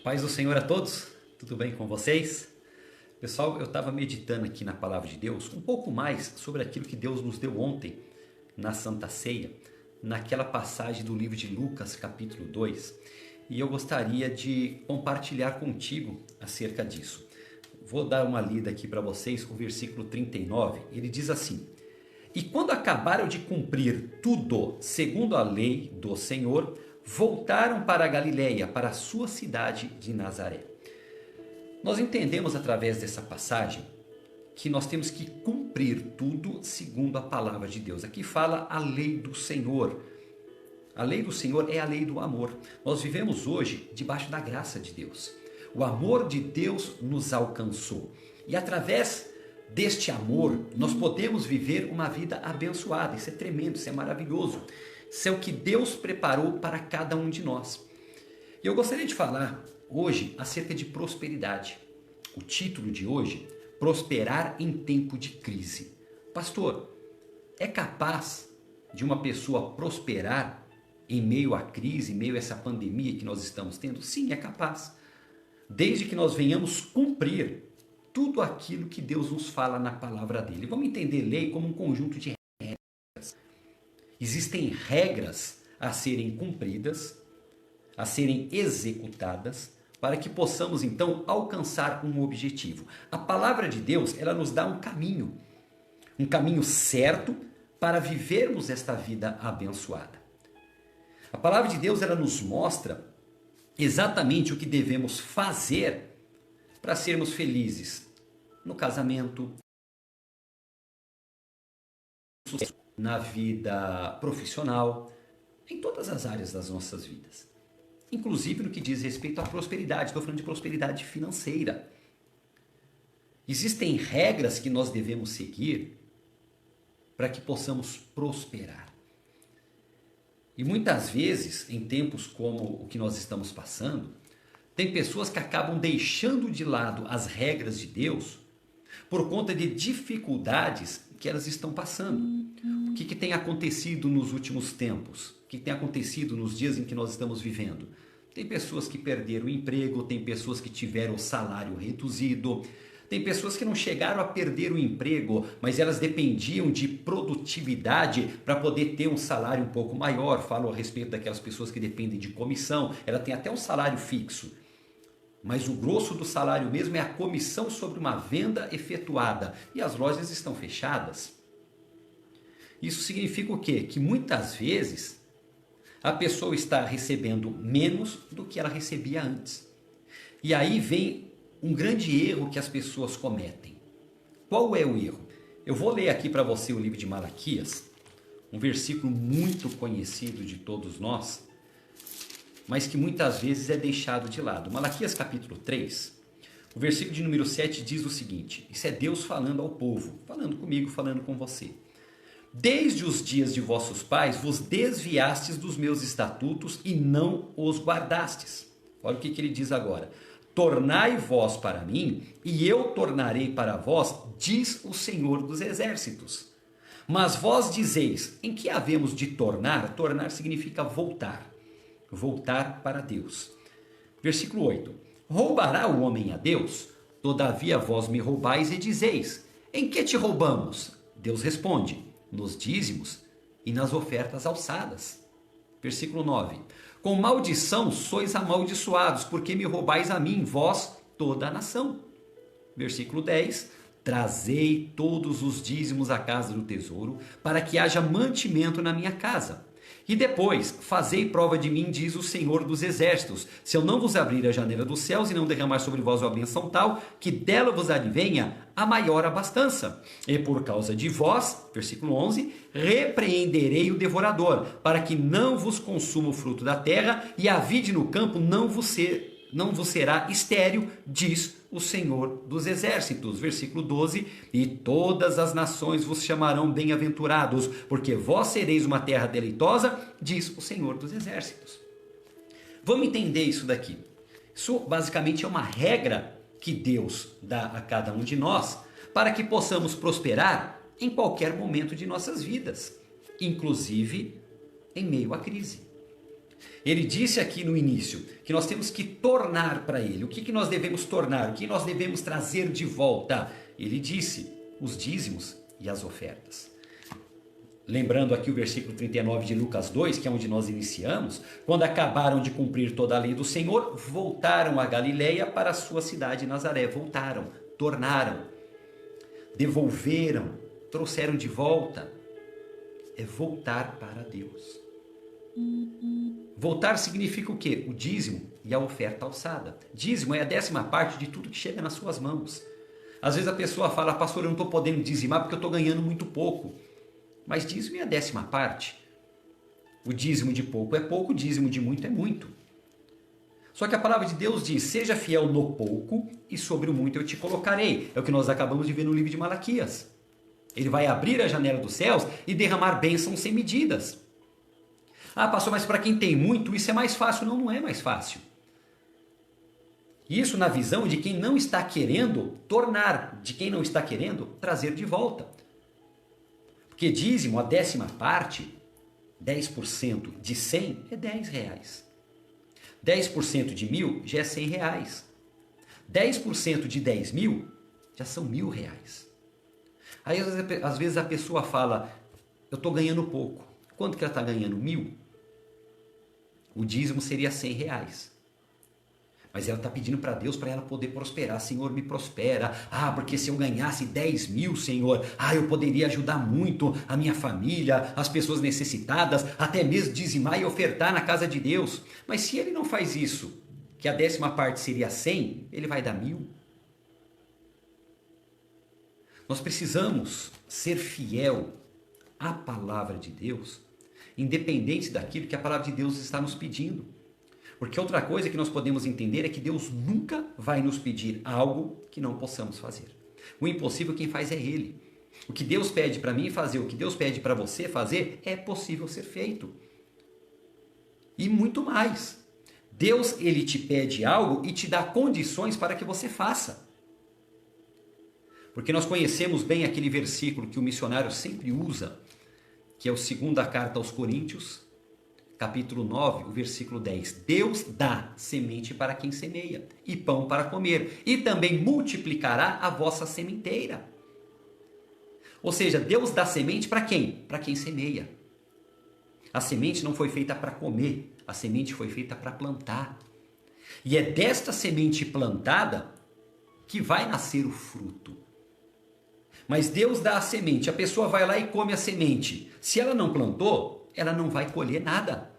Paz do Senhor a todos, tudo bem com vocês? Pessoal, eu estava meditando aqui na Palavra de Deus um pouco mais sobre aquilo que Deus nos deu ontem na Santa Ceia, naquela passagem do livro de Lucas, capítulo 2, e eu gostaria de compartilhar contigo acerca disso. Vou dar uma lida aqui para vocês, o versículo 39, ele diz assim: E quando acabaram de cumprir tudo segundo a lei do Senhor, voltaram para a Galileia, para a sua cidade de Nazaré. Nós entendemos através dessa passagem que nós temos que cumprir tudo segundo a palavra de Deus. Aqui fala a lei do Senhor. A lei do Senhor é a lei do amor. Nós vivemos hoje debaixo da graça de Deus. O amor de Deus nos alcançou. E através deste amor nós podemos viver uma vida abençoada. Isso é tremendo, isso é maravilhoso. Isso é o que Deus preparou para cada um de nós. E eu gostaria de falar hoje acerca de prosperidade. O título de hoje: Prosperar em tempo de crise. Pastor, é capaz de uma pessoa prosperar em meio à crise, em meio a essa pandemia que nós estamos tendo? Sim, é capaz. Desde que nós venhamos cumprir tudo aquilo que Deus nos fala na palavra dele. Vamos entender lei como um conjunto de regras. Existem regras a serem cumpridas, a serem executadas, para que possamos então alcançar um objetivo. A palavra de Deus, ela nos dá um caminho certo para vivermos esta vida abençoada. A palavra de Deus, ela nos mostra exatamente o que devemos fazer para sermos felizes no casamento, na vida profissional, em todas as áreas das nossas vidas. Inclusive no que diz respeito à prosperidade, estou falando de prosperidade financeira. Existem regras que nós devemos seguir para que possamos prosperar. E muitas vezes, em tempos como o que nós estamos passando, tem pessoas que acabam deixando de lado as regras de Deus por conta de dificuldades que elas estão passando. O que tem acontecido nos últimos tempos? O que tem acontecido nos dias em que nós estamos vivendo? Tem pessoas que perderam o emprego, tem pessoas que tiveram o salário reduzido, tem pessoas que não chegaram a perder o emprego, mas elas dependiam de produtividade para poder ter um salário um pouco maior. Falo a respeito daquelas pessoas que dependem de comissão, ela tem até um salário fixo. Mas o grosso do salário mesmo é a comissão sobre uma venda efetuada. E as lojas estão fechadas. Isso significa o quê? Que muitas vezes a pessoa está recebendo menos do que ela recebia antes. E aí vem um grande erro que as pessoas cometem. Qual é o erro? Eu vou ler aqui para você o livro de Malaquias, um versículo muito conhecido de todos nós, mas que muitas vezes é deixado de lado. Malaquias capítulo 3, o versículo de número 7 diz o seguinte: isso é Deus falando ao povo, falando comigo, falando com você. Desde os dias de vossos pais vos desviastes dos meus estatutos e não os guardastes. Olha o que ele diz agora: tornai vós para mim e eu tornarei para vós, diz o Senhor dos Exércitos. Mas vós dizeis: em que havemos de tornar? Tornar significa voltar. Voltar para Deus. Versículo 8: roubará o homem a Deus? Todavia vós me roubais e dizeis: em que te roubamos? Deus responde: nos dízimos e nas ofertas alçadas. Versículo 9: com maldição sois amaldiçoados, porque me roubais a mim, vós, toda a nação. Versículo 10: trazei todos os dízimos à casa do tesouro, para que haja mantimento na minha casa. E depois, fazei prova de mim, diz o Senhor dos Exércitos, se eu não vos abrir a janela dos céus e não derramar sobre vós uma bênção tal, que dela vos advenha a maior abastança. E por causa de vós, versículo 11, repreenderei o devorador, para que não vos consuma o fruto da terra, e a vide no campo não vos será estéril, diz o Senhor dos Exércitos. Versículo 12: e todas as nações vos chamarão bem-aventurados, porque vós sereis uma terra deleitosa, diz o Senhor dos Exércitos. Vamos entender isso daqui. Isso basicamente é uma regra que Deus dá a cada um de nós, para que possamos prosperar em qualquer momento de nossas vidas, inclusive em meio à crise. Ele disse aqui no início que nós temos que tornar para Ele. O que nós devemos tornar? O que nós devemos trazer de volta? Ele disse: os dízimos e as ofertas. Lembrando aqui o versículo 39 de Lucas 2, que é onde nós iniciamos: quando acabaram de cumprir toda a lei do Senhor, voltaram a Galileia para a sua cidade Nazaré. Voltaram, tornaram, devolveram, trouxeram de volta. É voltar para Deus. Voltar significa o quê? O dízimo e a oferta alçada. Dízimo é a 10ª de tudo que chega nas suas mãos. Às vezes a pessoa fala: pastor, eu não estou podendo dizimar porque eu estou ganhando muito pouco. Mas dízimo é a 10ª. O dízimo de pouco é pouco, o dízimo de muito é muito. Só que a palavra de Deus diz: seja fiel no pouco e sobre o muito eu te colocarei. É o que nós acabamos de ver no livro de Malaquias. Ele vai abrir a janela dos céus e derramar bênçãos sem medidas. Ah, pastor, mas para quem tem muito isso é mais fácil. Não, não é mais fácil. Isso na visão de quem não está querendo tornar, de quem não está querendo trazer de volta. Porque dízimo, a 10ª, 10% de 100 é R$10. 10% de 1.000 já é R$100. 10% de 10.000 já são R$1.000. Aí às vezes a pessoa fala: eu estou ganhando pouco. Quanto que ela está ganhando? 1.000? O dízimo seria R$100. Mas ela está pedindo para Deus para ela poder prosperar. Senhor, me prospera. Ah, porque se eu ganhasse 10.000, Senhor, eu poderia ajudar muito a minha família, as pessoas necessitadas, até mesmo dizimar e ofertar na casa de Deus. Mas se ele não faz isso, que a 10ª seria 100, ele vai dar 1.000. Nós precisamos ser fiel à palavra de Deus, independente daquilo que a palavra de Deus está nos pedindo. Porque outra coisa que nós podemos entender é que Deus nunca vai nos pedir algo que não possamos fazer. O impossível quem faz é Ele. O que Deus pede para mim fazer, o que Deus pede para você fazer, é possível ser feito. E muito mais. Deus, Ele te pede algo e te dá condições para que você faça. Porque nós conhecemos bem aquele versículo que o missionário sempre usa, que é o 2ª carta aos Coríntios, capítulo 9, o versículo 10. Deus dá semente para quem semeia e pão para comer, e também multiplicará a vossa sementeira. Ou seja, Deus dá semente para quem? Para quem semeia. A semente não foi feita para comer, a semente foi feita para plantar. E é desta semente plantada que vai nascer o fruto. Mas Deus dá a semente, a pessoa vai lá e come a semente. Se ela não plantou, ela não vai colher nada.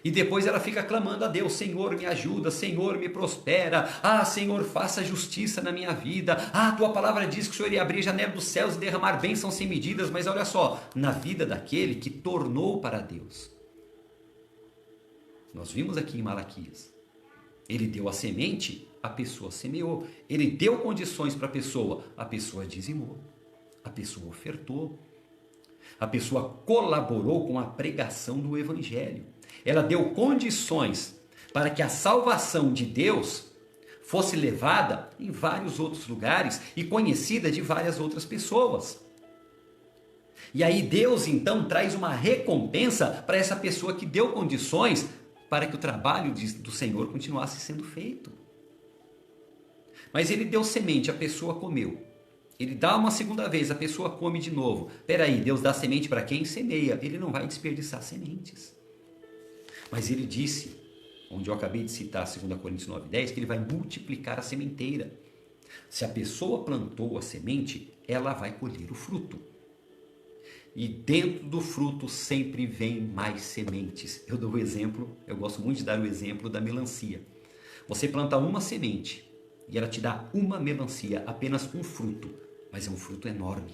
E depois ela fica clamando a Deus: Senhor, me ajuda, Senhor, me prospera. Ah, Senhor, faça justiça na minha vida. Ah, tua palavra diz que o Senhor ia abrir a janela dos céus e derramar bênçãos sem medidas. Mas olha só, na vida daquele que tornou para Deus. Nós vimos aqui em Malaquias. Ele deu a semente, a pessoa semeou. Ele deu condições para a pessoa dizimou. A pessoa ofertou. A pessoa colaborou com a pregação do Evangelho. Ela deu condições para que a salvação de Deus fosse levada em vários outros lugares e conhecida de várias outras pessoas. E aí Deus então traz uma recompensa para essa pessoa que deu condições para que o trabalho do Senhor continuasse sendo feito. Mas ele deu semente, a pessoa comeu. Ele dá uma segunda vez, a pessoa come de novo. Peraí, Deus dá semente para quem semeia. Ele não vai desperdiçar sementes. Mas ele disse, onde eu acabei de citar 2 Coríntios 9:10, que ele vai multiplicar a sementeira. Se a pessoa plantou a semente, ela vai colher o fruto. E dentro do fruto sempre vem mais sementes. Eu dou o exemplo, eu gosto muito de dar o exemplo da melancia. Você planta uma semente e ela te dá uma melancia, apenas um fruto, mas é um fruto enorme.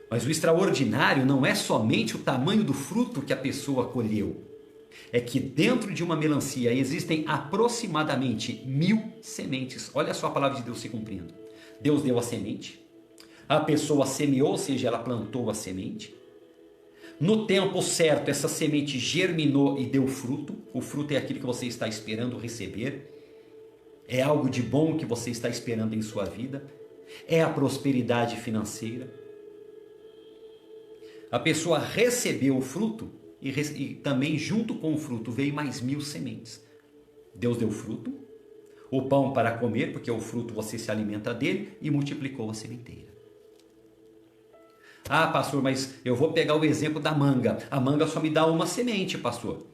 Mas o extraordinário não é somente o tamanho do fruto que a pessoa colheu. É que dentro de uma melancia existem aproximadamente 1000 sementes. Olha só a palavra de Deus se cumprindo. Deus deu a semente, a pessoa semeou, ou seja, ela plantou a semente. No tempo certo, essa semente germinou e deu fruto. O fruto é aquilo que você está esperando receber. É algo de bom que você está esperando em sua vida. É a prosperidade financeira. A pessoa recebeu o fruto e também junto com o fruto veio mais 1000 sementes. Deus deu fruto, o pão para comer, porque o fruto você se alimenta dele, e multiplicou a sementeira. Ah, pastor, mas eu vou pegar o exemplo da manga. A manga só me dá uma semente, pastor.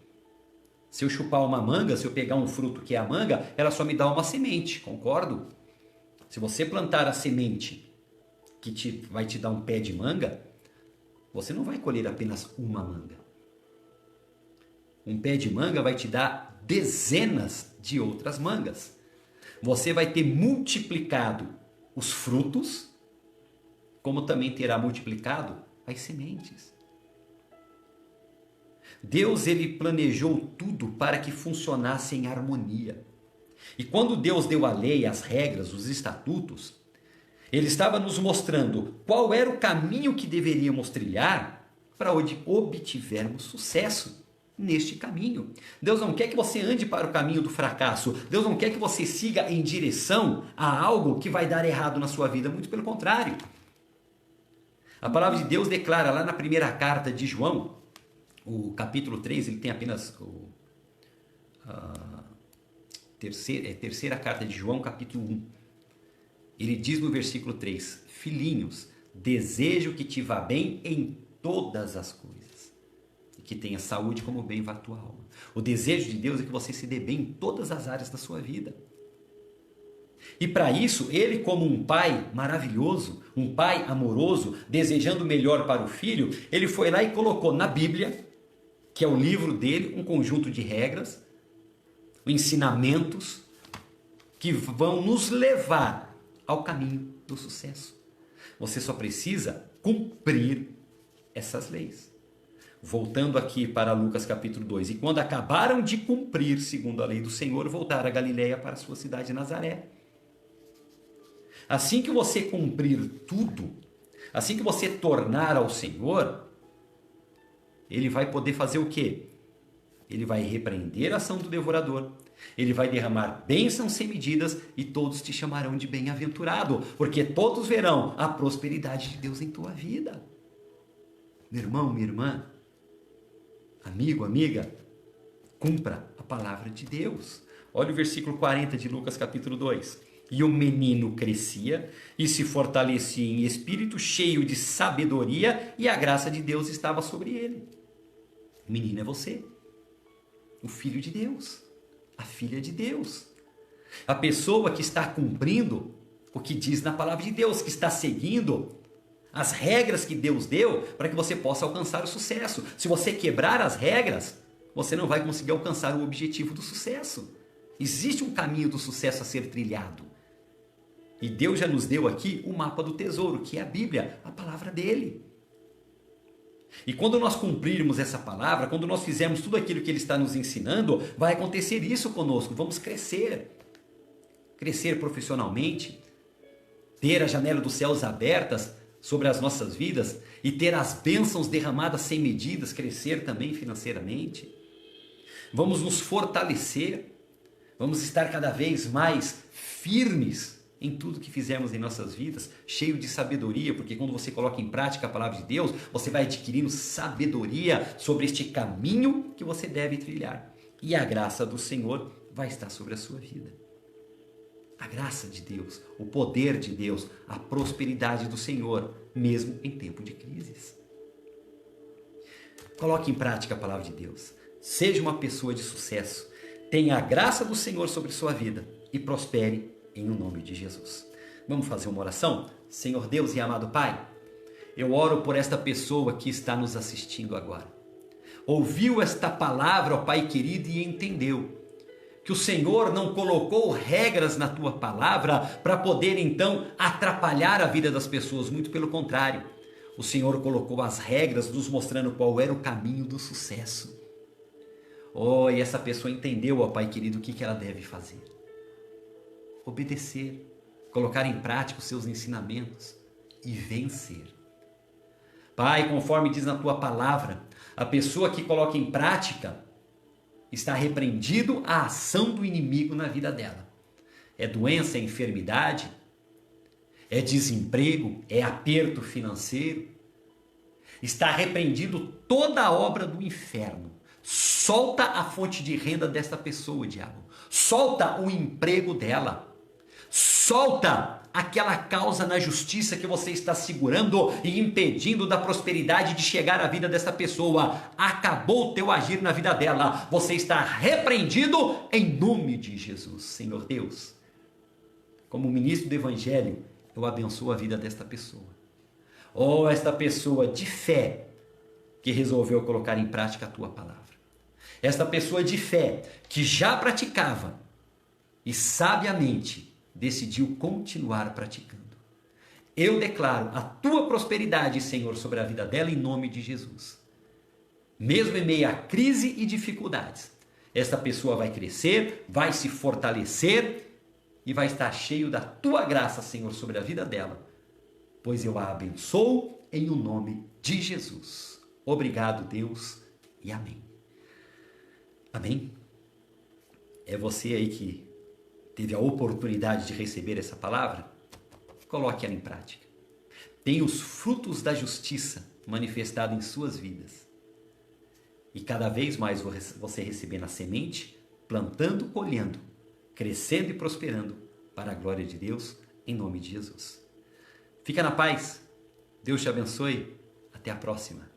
Se eu chupar uma manga, se eu pegar um fruto que é a manga, ela só me dá uma semente, concordo? Se você plantar a semente que vai te dar um pé de manga, você não vai colher apenas uma manga. Um pé de manga vai te dar dezenas de outras mangas. Você vai ter multiplicado os frutos, como também terá multiplicado as sementes. Deus, ele planejou tudo para que funcionasse em harmonia. E quando Deus deu a lei, as regras, os estatutos, ele estava nos mostrando qual era o caminho que deveríamos trilhar para onde obtivermos sucesso neste caminho. Deus não quer que você ande para o caminho do fracasso. Deus não quer que você siga em direção a algo que vai dar errado na sua vida. Muito pelo contrário. A palavra de Deus declara lá na primeira carta de João, o capítulo 3, ele tem apenas terceira carta de João, capítulo 1. Ele diz no versículo 3, filhinhos, desejo que te vá bem em todas as coisas, e que tenha saúde como bem vá a tua alma. O desejo de Deus é que você se dê bem em todas as áreas da sua vida. E para isso, ele, como um pai maravilhoso, um pai amoroso, desejando o melhor para o filho, ele foi lá e colocou na Bíblia, que é o livro dele, um conjunto de regras, ensinamentos, que vão nos levar ao caminho do sucesso. Você só precisa cumprir essas leis. Voltando aqui para Lucas capítulo 2, e quando acabaram de cumprir, segundo a lei do Senhor, voltaram a Galileia para a sua cidade de Nazaré. Assim que você cumprir tudo, assim que você tornar ao Senhor, ele vai poder fazer o quê? Ele vai repreender a ação do devorador, ele vai derramar bênçãos sem medidas e todos te chamarão de bem-aventurado, porque todos verão a prosperidade de Deus em tua vida. Meu irmão, minha irmã, amigo, amiga, cumpra a palavra de Deus. Olha o versículo 40 de Lucas capítulo 2. E o menino crescia e se fortalecia em espírito, cheio de sabedoria, e a graça de Deus estava sobre ele. O menino é você, o filho de Deus, a filha de Deus, a pessoa que está cumprindo o que diz na palavra de Deus, que está seguindo as regras que Deus deu para que você possa alcançar o sucesso. Se você quebrar as regras, você não vai conseguir alcançar o objetivo do sucesso. Existe um caminho do sucesso a ser trilhado. E Deus já nos deu aqui o mapa do tesouro, que é a Bíblia, a palavra dele. E quando nós cumprirmos essa palavra, quando nós fizermos tudo aquilo que ele está nos ensinando, vai acontecer isso conosco. Vamos crescer. Crescer profissionalmente, ter a janela dos céus abertas sobre as nossas vidas e ter as bênçãos derramadas sem medidas, crescer também financeiramente. Vamos nos fortalecer, vamos estar cada vez mais firmes em tudo que fizermos em nossas vidas, cheio de sabedoria, porque quando você coloca em prática a palavra de Deus, você vai adquirindo sabedoria sobre este caminho que você deve trilhar. E a graça do Senhor vai estar sobre a sua vida. A graça de Deus, o poder de Deus, a prosperidade do Senhor, mesmo em tempo de crises. Coloque em prática a palavra de Deus. Seja uma pessoa de sucesso. Tenha a graça do Senhor sobre sua vida e prospere em o nome de Jesus. Vamos fazer uma oração? Senhor Deus e amado Pai, eu oro por esta pessoa que está nos assistindo agora. Ouviu esta palavra, ó Pai querido, e entendeu que o Senhor não colocou regras na tua palavra para poder então atrapalhar a vida das pessoas, muito pelo contrário. O Senhor colocou as regras nos mostrando qual era o caminho do sucesso. Oh, e essa pessoa entendeu, ó Pai querido, o que ela deve fazer. Obedecer, colocar em prática os seus ensinamentos e vencer. Pai, conforme diz na tua palavra, a pessoa que coloca em prática está repreendido a ação do inimigo na vida dela. É doença, é enfermidade, é desemprego, é aperto financeiro, Está repreendido toda a obra do inferno. Solta a fonte de renda desta pessoa, diabo. Solta o emprego dela. Solta aquela causa na justiça que você está segurando e impedindo da prosperidade de chegar à vida dessa pessoa. Acabou o teu agir na vida dela. Você está repreendido em nome de Jesus. Senhor Deus, como ministro do Evangelho, eu abençoo a vida desta pessoa. Oh, esta pessoa de fé que resolveu colocar em prática a tua palavra. Esta pessoa de fé que já praticava e sabiamente decidiu continuar praticando. Eu declaro a tua prosperidade, Senhor, sobre a vida dela em nome de Jesus. Mesmo em meio a crise e dificuldades, esta pessoa vai crescer, vai se fortalecer e vai estar cheio da tua graça, Senhor, sobre a vida dela, pois eu a abençoo em o nome de Jesus. Obrigado, Deus, e amém. Amém? É você aí que teve a oportunidade de receber essa palavra? Coloque ela em prática. Tenha os frutos da justiça manifestados em suas vidas. E cada vez mais você recebendo a semente, plantando, colhendo, crescendo e prosperando para a glória de Deus, em nome de Jesus. Fica na paz. Deus te abençoe. Até a próxima.